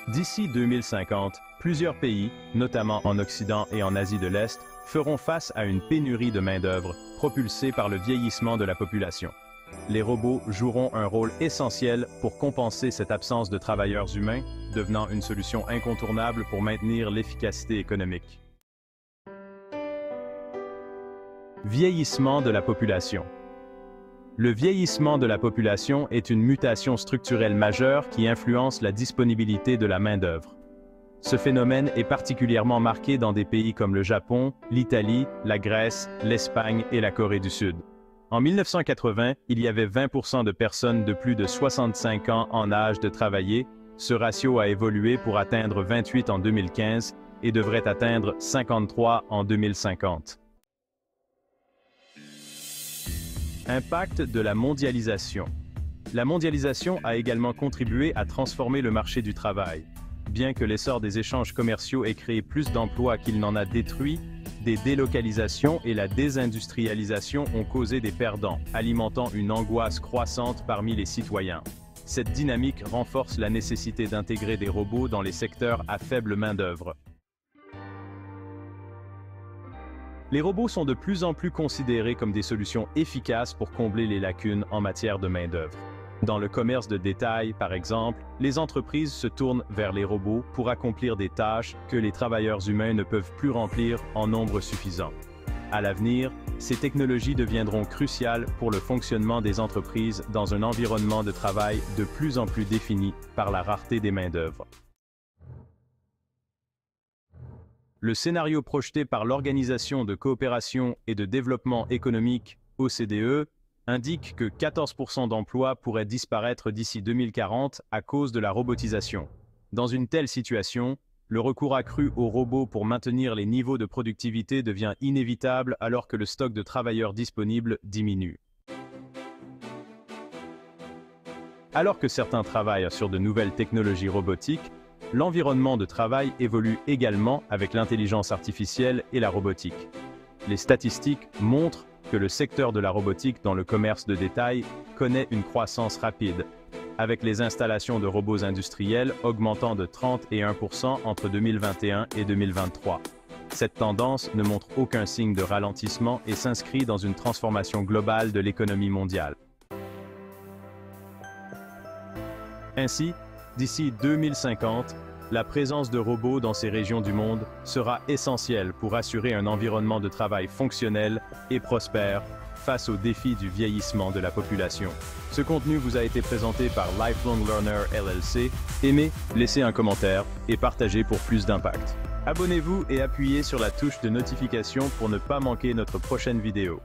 D'ici 2050, plusieurs pays, notamment en Occident et en Asie de l'Est, feront face à une pénurie de main-d'œuvre, propulsée par le vieillissement de la population. Les robots joueront un rôle essentiel pour compenser cette absence de travailleurs humains, devenant une solution incontournable pour maintenir l'efficacité économique. Vieillissement de la population. Le vieillissement de la population est une mutation structurelle majeure qui influence la disponibilité de la main-d'œuvre. Ce phénomène est particulièrement marqué dans des pays comme le Japon, l'Italie, la Grèce, l'Espagne et la Corée du Sud. En 1980, il y avait 20% de personnes de plus de 65 ans en âge de travailler. Ce ratio a évolué pour atteindre 28 en 2015 et devrait atteindre 53 en 2050. Impact de la mondialisation. La mondialisation a également contribué à transformer le marché du travail. Bien que l'essor des échanges commerciaux ait créé plus d'emplois qu'il n'en a détruit, des délocalisations et la désindustrialisation ont causé des perdants, alimentant une angoisse croissante parmi les citoyens. Cette dynamique renforce la nécessité d'intégrer des robots dans les secteurs à faible main-d'œuvre. Les robots sont de plus en plus considérés comme des solutions efficaces pour combler les lacunes en matière de main-d'œuvre. Dans le commerce de détail, par exemple, les entreprises se tournent vers les robots pour accomplir des tâches que les travailleurs humains ne peuvent plus remplir en nombre suffisant. À l'avenir, ces technologies deviendront cruciales pour le fonctionnement des entreprises dans un environnement de travail de plus en plus défini par la rareté des main-d'œuvre. Le scénario projeté par l'Organisation de coopération et de développement économique, OCDE, indique que 14% d'emplois pourraient disparaître d'ici 2040 à cause de la robotisation. Dans une telle situation, le recours accru aux robots pour maintenir les niveaux de productivité devient inévitable alors que le stock de travailleurs disponibles diminue. Alors que certains travaillent sur de nouvelles technologies robotiques, l'environnement de travail évolue également avec l'intelligence artificielle et la robotique. Les statistiques montrent que le secteur de la robotique dans le commerce de détail connaît une croissance rapide, avec les installations de robots industriels augmentant de 31% entre 2021 et 2023. Cette tendance ne montre aucun signe de ralentissement et s'inscrit dans une transformation globale de l'économie mondiale. Ainsi, d'ici 2050, la présence de robots dans ces régions du monde sera essentielle pour assurer un environnement de travail fonctionnel et prospère face aux défis du vieillissement de la population. Ce contenu vous a été présenté par Lifelong Learner LLC. Aimez, laissez un commentaire et partagez pour plus d'impact. Abonnez-vous et appuyez sur la touche de notification pour ne pas manquer notre prochaine vidéo.